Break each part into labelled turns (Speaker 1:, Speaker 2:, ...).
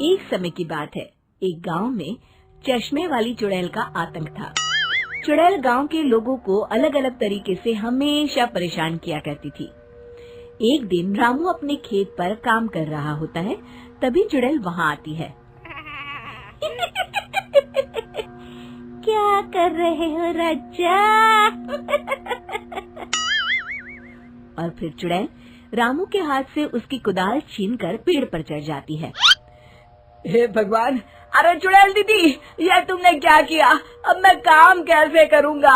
Speaker 1: एक समय की बात है, एक गांव में चश्मे वाली चुड़ैल का आतंक था। चुड़ैल गांव के लोगों को अलग अलग तरीके से हमेशा परेशान किया करती थी। एक दिन रामू अपने खेत पर काम कर रहा होता है, तभी चुड़ैल वहाँ आती है। क्या कर रहे हो राजा? और फिर चुड़ैल रामू के हाथ से उसकी कुदाल छीनकर पेड़ पर चढ़ जाती है।
Speaker 2: हे भगवान, अरे चुड़ैल दीदी, यह तुमने क्या किया? अब मैं काम कैसे करूँगा?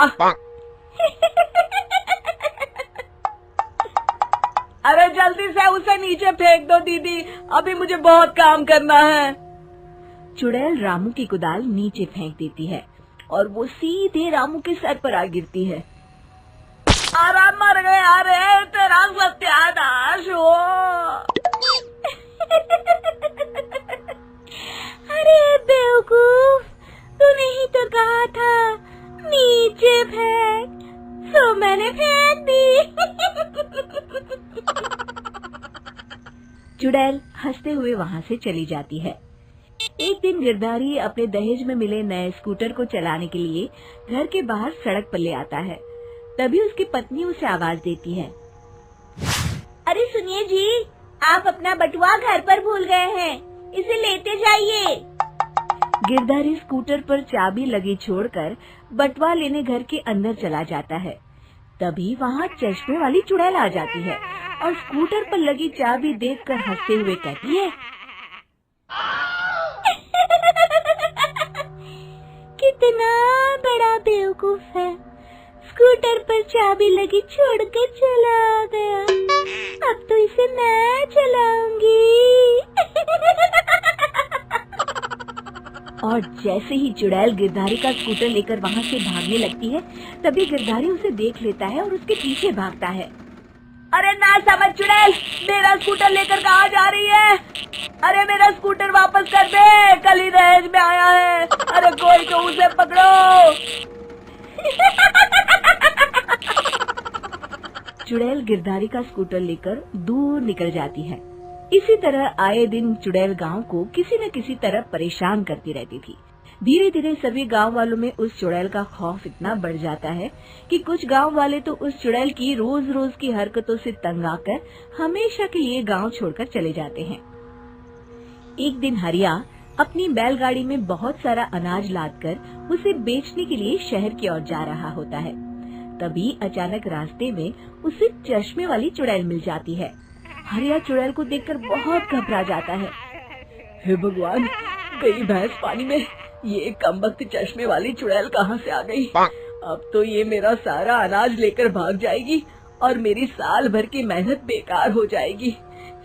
Speaker 2: अरे जल्दी से उसे नीचे फेंक दो दीदी, अभी मुझे बहुत काम करना है।
Speaker 1: चुड़ैल रामू की कुदाल नीचे फेंक देती है और वो सीधे रामू के सर पर आ गिरती है।
Speaker 2: अरे मर गया रे, तेरा सत्यानाश हो।
Speaker 1: अरे बेवकूफ, तूने ही तो कहा था नीचे फेंक, तो मैंने फेंक दी। चुड़ैल हंसते हुए वहाँ से चली जाती है। एक दिन गिरधारी अपने दहेज में मिले नए स्कूटर को चलाने के लिए घर के बाहर सड़क पर ले आता है। तभी उसकी पत्नी उसे आवाज देती है। अरे सुनिए जी, आप अपना बटुआ घर पर भूल गए हैं, इसे लेते जाइए। गिरधारी स्कूटर पर चाबी लगी छोड़कर बटुआ लेने घर के अंदर चला जाता है। तभी वहाँ चश्मे वाली चुड़ैल आ जाती है और स्कूटर पर लगी चाबी देखकर हंसते हुए कहती है, कितना बड़ा बेवकूफ है, स्कूटर पर चाबी लगी छोड़कर चला गया। अब तो इसे मैं चलाऊंगी। और जैसे ही चुड़ैल गिरधारी का स्कूटर लेकर वहाँ से भागने लगती है, तभी गिरधारी उसे देख लेता है और उसके पीछे भागता है।
Speaker 2: अरे ना समझ चुड़ैल, मेरा स्कूटर लेकर कहाँ जा रही है? अरे मेरा स्कूटर वापस कर दे, कल ही दहेज में आया है। अरे कोई तो उसे पकड़ो।
Speaker 1: चुड़ैल गिरधारी का स्कूटर लेकर दूर निकल जाती है। इसी तरह आए दिन चुड़ैल गांव को किसी न किसी तरह परेशान करती रहती थी। धीरे धीरे सभी गांव वालों में उस चुड़ैल का खौफ इतना बढ़ जाता है कि कुछ गांव वाले तो उस चुड़ैल की रोज रोज की हरकतों से तंग आकर हमेशा के लिए गांव छोड़कर चले जाते हैं। एक दिन हरिया अपनी बैलगाड़ी में बहुत सारा अनाज लादकर उसे बेचने के लिए शहर की ओर जा रहा होता है। तभी अचानक रास्ते में उसे चश्मे वाली चुड़ैल मिल जाती है। हरिया चुड़ैल को देखकर बहुत घबरा जाता है।
Speaker 2: हे भगवान, गई भैंस पानी में, ये कमबख्त चश्मे वाली चुड़ैल कहाँ से आ गई? अब तो ये मेरा सारा अनाज लेकर भाग जाएगी और मेरी साल भर की मेहनत बेकार हो जाएगी।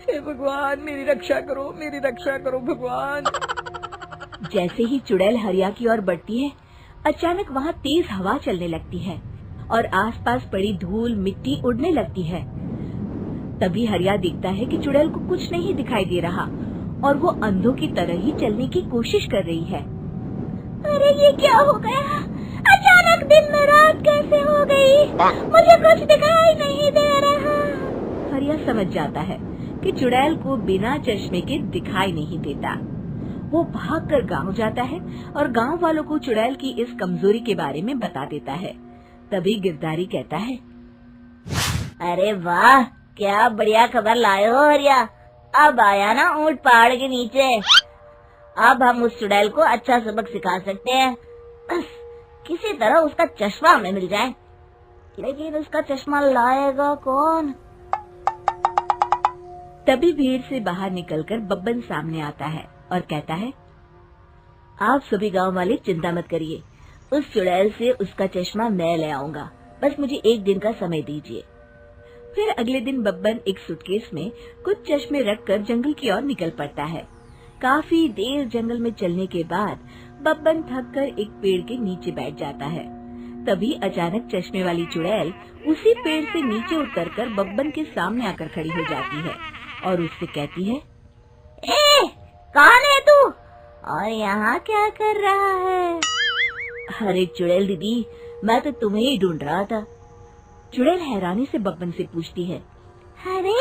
Speaker 2: हे भगवान, मेरी रक्षा करो, मेरी रक्षा करो भगवान।
Speaker 1: जैसे ही चुड़ैल हरिया की ओर बढ़ती है, अचानक वहाँ तेज हवा चलने लगती है और आसपास पड़ी धूल मिट्टी उड़ने लगती है। तभी हरिया देखता है कि चुड़ैल को कुछ नहीं दिखाई दे रहा और वो अंधों की तरह ही चलने की कोशिश कर रही है। अरे ये क्या हो गया? अचानक दिन में रात कैसे हो गई? मुझे कुछ दिखाई नहीं दे रहा। हरिया समझ जाता है कि चुड़ैल को बिना चश्मे के दिखाई नहीं देता। वो भागकर गांव जाता है और गांव वालों को चुड़ैल की इस कमजोरी के बारे में बता देता है। तभी गिरधारी कहता है, अरे वाह, क्या बढ़िया खबर लाए हो हरिया। अब आया ना ऊंट पहाड़ के नीचे। अब हम उस चुड़ैल को अच्छा सबक सिखा सकते हैं। किसी तरह उसका चश्मा हमें मिल जाए, लेकिन उसका चश्मा लाएगा कौन? तभी भीड़ से बाहर निकलकर बब्बन सामने आता है और कहता है, आप सभी गांव वाले चिंता मत करिए, उस चुड़ैल से उसका चश्मा मैं ले आऊंगा, बस मुझे एक दिन का समय दीजिए। फिर अगले दिन बब्बन एक सूटकेस में कुछ चश्मे रखकर जंगल की ओर निकल पड़ता है। काफी देर जंगल में चलने के बाद बब्बन थककर एक पेड़ के नीचे बैठ जाता है। तभी अचानक चश्मे वाली चुड़ैल उसी पेड़ से नीचे उतरकर बब्बन के सामने आकर खड़ी हो जाती है और उससे कहती है, ए, कौन है तू और यहाँ क्या कर रहा है? अरे चुड़ैल दीदी, मैं तो तुम्हें ही ढूंढ रहा था। चुड़ैल हैरानी से बब्बन से पूछती है, अरे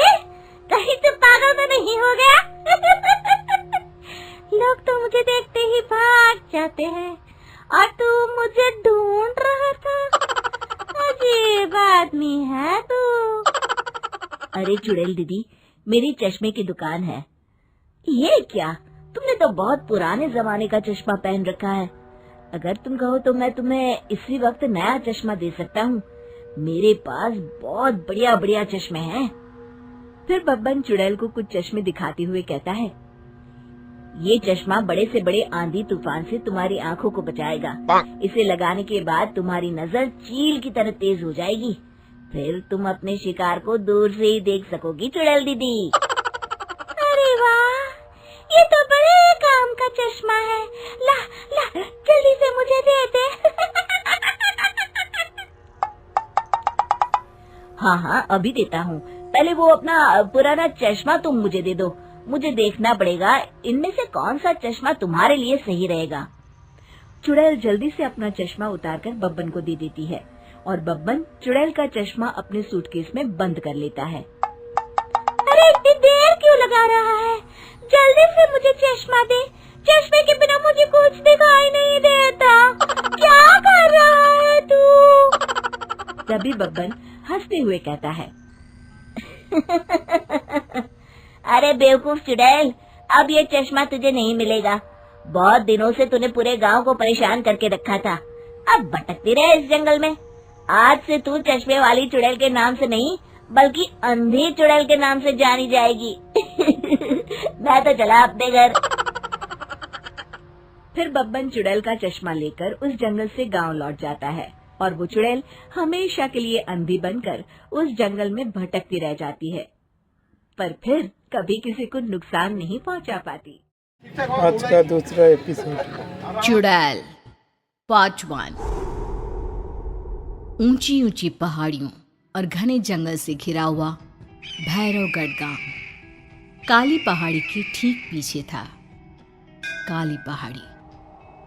Speaker 1: कहीं तो पागल तो नहीं हो गया? लोग तो मुझे देखते ही भाग जाते हैं और तू मुझे ढूंढ रहा था। अजीब आदमी है तू। अरे चुड़ैल दीदी, मेरी चश्मे की दुकान है। ये क्या, तुमने तो बहुत पुराने जमाने का चश्मा पहन रखा है। अगर तुम कहो तो मैं तुम्हें इसी वक्त नया चश्मा दे सकता हूँ। मेरे पास बहुत बढ़िया बढ़िया चश्मे हैं। फिर बब्बन चुड़ैल को कुछ चश्मे दिखाते हुए कहता है, ये चश्मा बड़े से बड़े आंधी तूफान से तुम्हारी आंखों को बचाएगा। इसे लगाने के बाद तुम्हारी नजर चील की तरह तेज हो जाएगी। फिर तुम अपने शिकार को दूर से ही देख सकोगी चुड़ैल दीदी। अरे वाह, ये तो बड़े काम का चश्मा है। ला ला, जल्दी से मुझे दे दे। हाँ, अभी देता हूँ। पहले वो अपना पुराना चश्मा तुम मुझे दे दो। मुझे देखना पड़ेगा इनमें से कौन सा चश्मा तुम्हारे लिए सही रहेगा। चुड़ैल जल्दी से अपना चश्मा उतारकर बब्बन को दे देती है और बब्बन चुड़ैल का चश्मा अपने सूटकेस में बंद कर लेता है। अरे इतनी देर क्यों लगा रहा है? जल्दी से मुझे चश्मा दे। चश्मे के बिना मुझे कुछ दिखाई नहीं देता। क्या कर रहा है तू? तभी बब्बन हंसते हुए कहता है, अरे बेवकूफ चुड़ैल, अब ये चश्मा तुझे नहीं मिलेगा। बहुत दिनों से तूने पूरे गांव को परेशान करके रखा था। अब भटकती रहे इस जंगल में। आज से तू चश्मे वाली चुड़ैल के नाम से नहीं, बल्कि अंधी चुड़ैल के नाम से जानी जाएगी। मैं तो चला अपने घर। फिर बब्बन चुड़ैल का चश्मा लेकर उस जंगल से गांव लौट जाता है और वो चुड़ैल हमेशा के लिए अंधी बनकर उस जंगल में भटकती रह जाती है, पर फिर कभी किसी को नुकसान नहीं पहुंचा पाती।
Speaker 3: आज का दूसरा एपिसोड।
Speaker 4: चुड़ैल पार्ट 1। ऊंची ऊंची पहाड़ियों और घने जंगल से घिरा हुआ भैरवगढ़ गांव काली पहाड़ी के ठीक पीछे था। काली पहाड़ी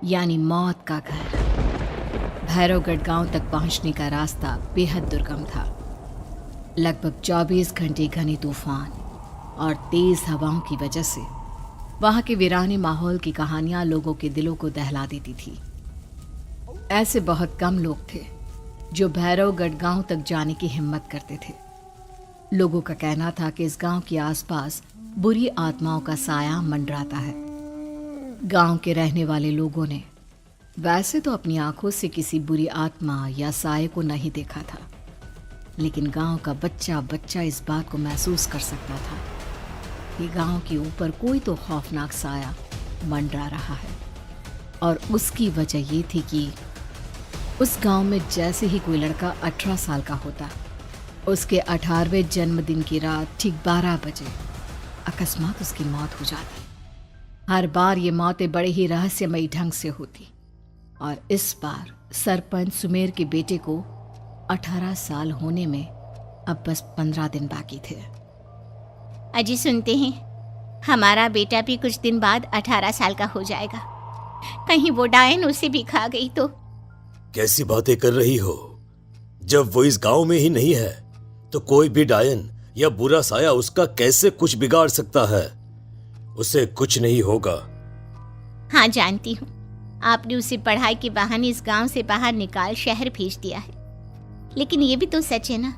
Speaker 4: यानी मौत का घर। भैरवगढ़ गांव तक पहुंचने का रास्ता बेहद दुर्गम था। लगभग 24 घंटे घने तूफान और तेज हवाओं की वजह से वहां के वीराने माहौल की कहानियां लोगों के दिलों को दहला देती थी। ऐसे बहुत कम लोग थे जो भैरवगढ़ गांव तक जाने की हिम्मत करते थे। लोगों का कहना था कि इस गांव के आसपास बुरी आत्माओं का साया मंडराता है। गांव के रहने वाले लोगों ने वैसे तो अपनी आंखों से किसी बुरी आत्मा या साये को नहीं देखा था, लेकिन गांव का बच्चा बच्चा इस बात को महसूस कर सकता था कि गांव के ऊपर कोई तो खौफनाक साया मंडरा रहा है। और उसकी वजह ये थी कि उस गांव में जैसे ही कोई लड़का 18 साल का होता, उसके 18वें जन्मदिन की रात ठीक 12 बजे अकस्मात उसकी मौत हो जाती। हर बार ये मौतें बड़े ही रहस्यमयी ढंग से होती और इस बार सरपंच सुमेर के बेटे को 18 साल होने में अब बस 15 दिन बाकी थे।
Speaker 5: अजी सुनते हैं, हमारा बेटा भी कुछ दिन बाद 18 साल का हो जाएगा। कहीं वो डायन उसे भी खा गई तो?
Speaker 6: कैसी बातें कर रही हो? जब वो इस गांव में ही नहीं है तो कोई भी डायन या बुरा साया उसका कैसे कुछ बिगाड़ सकता है? उसे कुछ नहीं होगा।
Speaker 5: हाँ जानती हूँ, आपने उसे पढ़ाई के बहाने इस गांव से बाहर निकाल शहर भेज दिया है, लेकिन ये भी तो सच है ना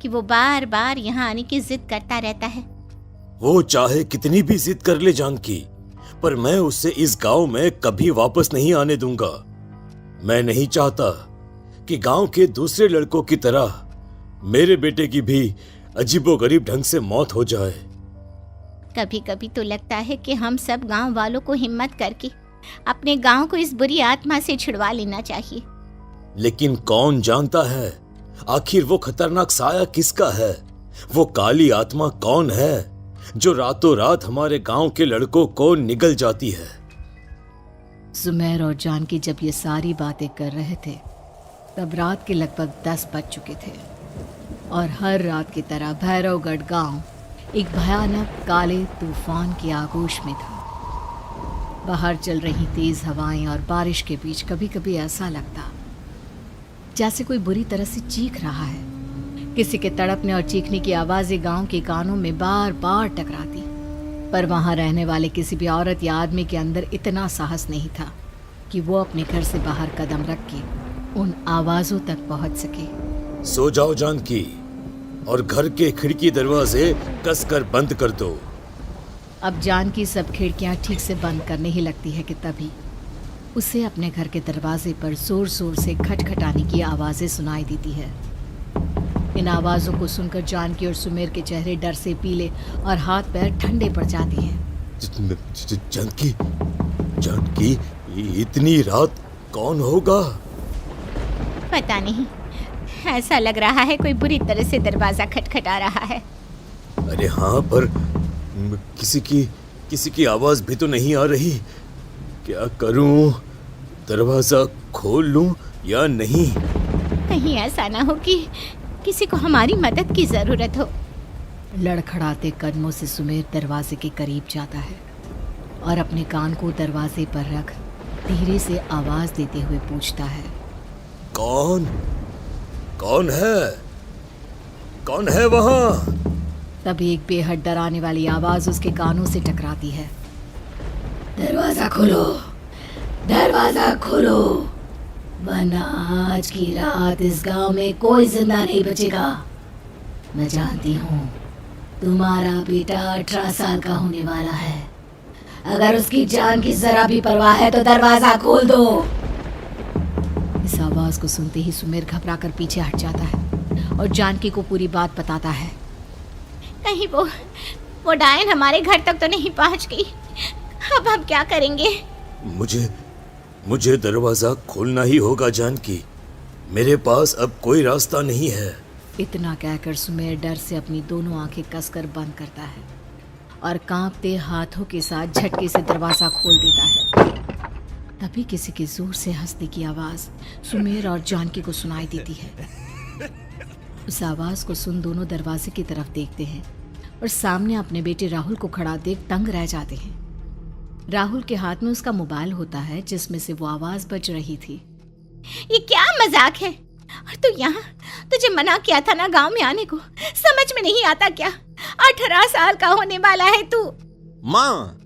Speaker 5: कि वो बार बार यहाँ आने की जिद करता रहता है।
Speaker 6: वो चाहे कितनी भी जिद कर ले जानकी, पर मैं उसे इस गांव में कभी वापस नहीं आने दूंगा। मैं नहीं चाहता कि गांव के दूसरे लड़कों की तरह मेरे बेटे की भी अजीबोगरीब ढंग से मौत हो जाए।
Speaker 5: कभी कभी तो लगता है कि हम सब गांव वालों को हिम्मत करके अपने गांव को इस बुरी आत्मा से छुड़वा लेना चाहिए।
Speaker 6: लेकिन कौन जानता है आखिर वो खतरनाक साया किसका है? वो काली आत्मा कौन है जो रातों रात हमारे गांव के लड़कों को निगल जाती है?
Speaker 4: सुमेर और जानकी जब ये सारी बातें कर रहे थे तब रात के लगभग 10 बज चुके थे और हर रात की तरह भैरवगढ़ गांव एक भयानक काले तूफान की आगोश में था। बाहर चल रही तेज हवाएं और बारिश के बीच कभी कभी ऐसा लगता जैसे कोई बुरी तरह से चीख रहा है। किसी के तड़पने और चीखने की आवाजें गांव के कानों में बार बार टकराती। पर वहां रहने वाले किसी भी औरत या आदमी के अंदर इतना साहस नहीं था कि वो अपने घर से बाहर कदम रख के उन आवाजों तक पहुंच सके।
Speaker 6: सो जाओ जानकी, और घर के खिड़की दरवाजे कसकर बंद कर दो।
Speaker 4: अब जानकी सब खिड़कियां ठीक से बंद करने ही लगती है कि तभी उसे अपने घर के दरवाजे पर जोर जोर से खटखटाने की आवाजें सुनाई देती है। इन आवाजों को सुनकर जानकी और सुमेर के चेहरे डर से पीले और हाथ पैर ठंडे पड़ जाते हैं।
Speaker 6: जानकी, जानकी, इतनी रात कौन होगा?
Speaker 5: पता नहीं, ऐसा लग रहा है कोई बुरी तरह से दरवाजा खटखटा रहा है।
Speaker 6: अरे हाँ, पर किसी की आवाज भी तो नहीं आ रही। क्या करूं? दरवाजा खोल लूं या नहीं?
Speaker 5: कहीं ऐसा ना हो कि किसी को हमारी मदद की जरूरत हो।
Speaker 4: लड़खड़ाते कदमों से सुमेर दरवाजे के करीब जाता है और अपने कान को दरवाजे पर रख धीरे से आवाज देते हुए पूछता है,
Speaker 6: कौन है? कौन है वहां?
Speaker 4: तभी एक बेहद डराने वाली आवाज उसके कानों से टकराती है। दरवाजा खोलो, दरवाजा खोलो, वरना आज की रात इस गांव में कोई जिंदा नहीं बचेगा। मैं जानती हूँ तुम्हारा बेटा 18 साल का होने वाला है। अगर उसकी जान की जरा भी परवाह है तो दरवाजा खोल दो। इस आवाज को सुनते ही सुमेर घबरा कर पीछे हट जाता है और जानकी को पूरी बात बताता है।
Speaker 5: कहीं वो डायन हमारे घर तक तो नहीं पहुंच गई? अब हम क्या करेंगे?
Speaker 6: मुझे दरवाजा खोलना ही होगा जानकी। मेरे पास अब कोई रास्ता नहीं है।
Speaker 4: इतना कहकर सुमेर डर से अपनी दोनों आंखें कसकर बंद करता है और कांपते हाथों के साथ झटके से दरवाजा खोल देता है। तभी किसी के जोर से हंसने की आवाज सुमेर और जानकी को सुनाई देती है। उस आवाज को सुन दोनों दरवाजे की तरफ देखते हैं और सामने अपने बेटे राहुल को खड़ा देख दंग रह जाते हैं। राहुल के हाथ में उसका मोबाइल होता है जिसमें से वो आवाज बज रही थी।
Speaker 5: ये क्या मजाक है? और तू यहाँ, तुझे मना किया था ना गांव में आने को, समझ में नहीं आता क्या? 18 साल का होने वाला है तू।
Speaker 6: माँ,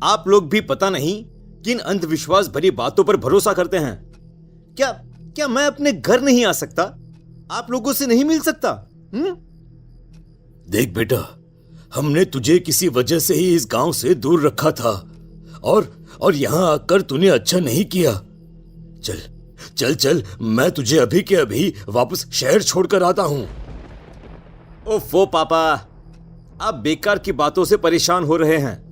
Speaker 6: आप लोग भी पता नहीं किन अंधविश्वास भरी बातों पर भरोसा करते हैं। क्या मैं अपने घर नहीं आ सकता? आप लोगों से नहीं मिल सकता? देख बेटा, हमने तुझे किसी वजह से ही इस गांव से दूर रखा था और यहां आकर तूने अच्छा नहीं किया। चल, मैं तुझे अभी के अभी वापस शहर छोड़कर आता हूं। ओफो पापा, आप बेकार की बातों से परेशान हो रहे हैं।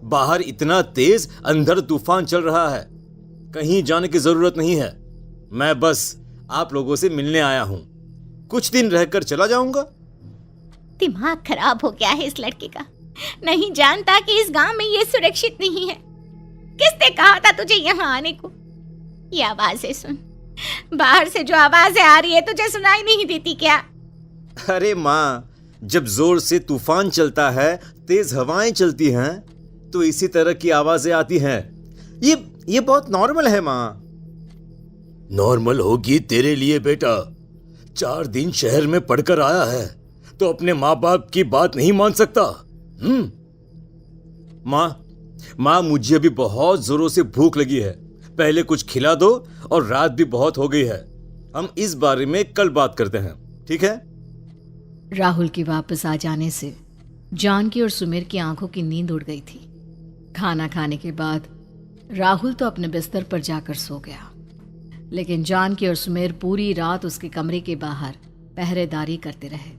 Speaker 6: बाहर इतना तेज अंधड़ तूफान चल रहा है, कहीं जाने की जरूरत नहीं है। मैं बस आप लोगों से मिलने आया हूं, कुछ दिन रहकर चला जाऊंगा।
Speaker 5: दिमाग खराब हो गया है इस लड़के का, नहीं जानता कि इस गांव में ये सुरक्षित नहीं है। किसने कहा था तुझे यहाँ आने को? ये आवाजें सुन, बाहर से जो आवाजें आ रही है तुझे सुनाई नहीं देती क्या?
Speaker 6: अरे माँ, जब जोर से तूफान चलता है, तेज हवाएं चलती हैं, तो इसी तरह की आवाजें आती हैं। ये बहुत नॉर्मल है माँ। नॉर्मल होगी तेरे लिए बेटा। 4 दिन शहर में पढ़कर आया है तो अपने माँ बाप की बात नहीं मान सकता। माँ, मुझे अभी बहुत जोरों से भूख लगी है, पहले कुछ खिला दो, और रात भी बहुत हो गई है। हम इस बारे में कल बात करते हैं, ठीक है?
Speaker 4: राहुल के वापस आ जाने से जानकी और सुमेर की आंखों की नींद उड़ गई थी। खाना खाने के बाद राहुल तो अपने बिस्तर पर जाकर सो गया, लेकिन जानकी और सुमेर पूरी रात उसके कमरे के बाहर पहरेदारी करते रहे।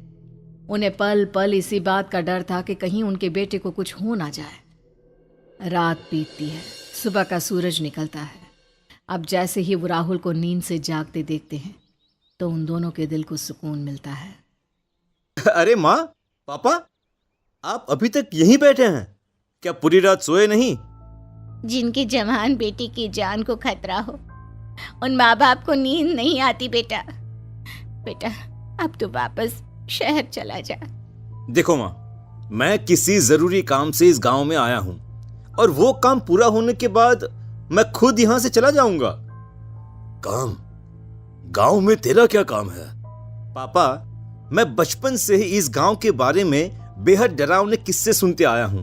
Speaker 4: उन्हें पल पल इसी बात का डर था कि कहीं उनके बेटे को कुछ हो ना जाए। रात बीतती है, सुबह का सूरज निकलता है। अब जैसे ही वो राहुल को नींद से जागते देखते हैं तो उन दोनों के दिल को सुकून मिलता है।
Speaker 6: अरे माँ, पापा, आप अभी तक यहीं बैठे हैं? क्या पूरी रात सोए नहीं?
Speaker 5: जिनकी जवान बेटी की जान को खतरा हो, उन माँ बाप को नींद नहीं आती बेटा। अब तो वापस शहर चला जा।
Speaker 6: देखो माँ, मैं किसी जरूरी काम से इस गांव में आया हूं, और वो काम पूरा होने के बाद मैं खुद यहां से चला जाऊंगा। काम? गांव में तेरा क्या काम है? पापा, मैं बचपन से ही इस गांव के बारे में बेहद डरावने किस्से सुनते आया हूं।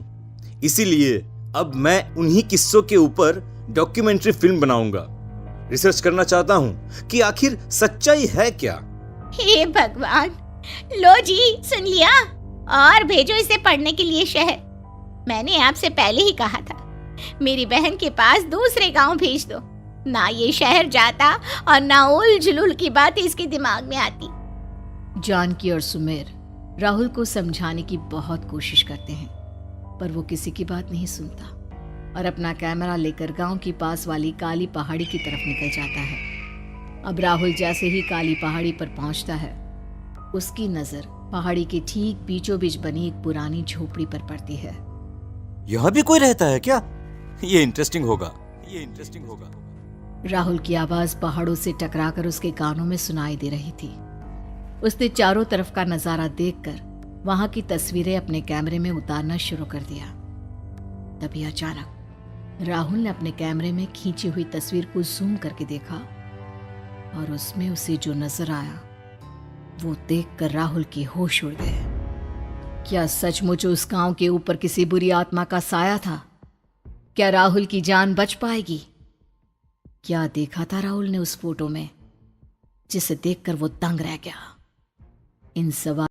Speaker 6: इसीलिए अब मैं उन्हीं किस्सों के ऊपर डॉक्यूमेंट्री फिल्म बनाऊंगा। रिसर्च करना चाहता हूँ कि आखिर सच्चाई है क्या।
Speaker 5: हे भगवान, लो जी सुन लिया, और भेजो इसे पढ़ने के लिए शहर। मैंने आपसे पहले ही कहा था मेरी बहन के पास दूसरे गांव भेज दो। ना ये शहर जाता और ना उल जुलूल की बात इसके दिमाग में आती।
Speaker 4: जानकी और सुमेर राहुल को समझाने की बहुत कोशिश करते हैं, पर वो किसी की बात नहीं सुनता और अपना कैमरा लेकर गांव की पास वाली काली पहाड़ी की तरफ निकल जाता है। अब राहुल जैसे ही काली पहाड़ी पर पहुंचता है, उसकी नजर पहाड़ी के ठीक बीचों बीच बनी एक पुरानी झोपड़ी पर पड़ती है।
Speaker 6: यहाँ भी कोई रहता है क्या? ये इंटरेस्टिंग होगा।
Speaker 4: राहुल की आवाज पहाड़ों से टकराकर उसके कानों में सुनाई दे रही थी। उसने चारों तरफ का नजारा देखकर वहां की तस्वीरें अपने कैमरे में उतारना शुरू कर दिया। तभी अचानक राहुल ने अपने कैमरे में खींची हुई तस्वीर को जूम करके देखा और उसमें उसे जो नजर आया वो देखकर राहुल की होश उड़ गए। क्या सचमुच उस गांव के ऊपर किसी बुरी आत्मा का साया था? क्या राहुल की जान बच पाएगी? क्या देखा था राहुल ने उस फोटो में जिसे देखकर वो दंग रह गया? इन सवाल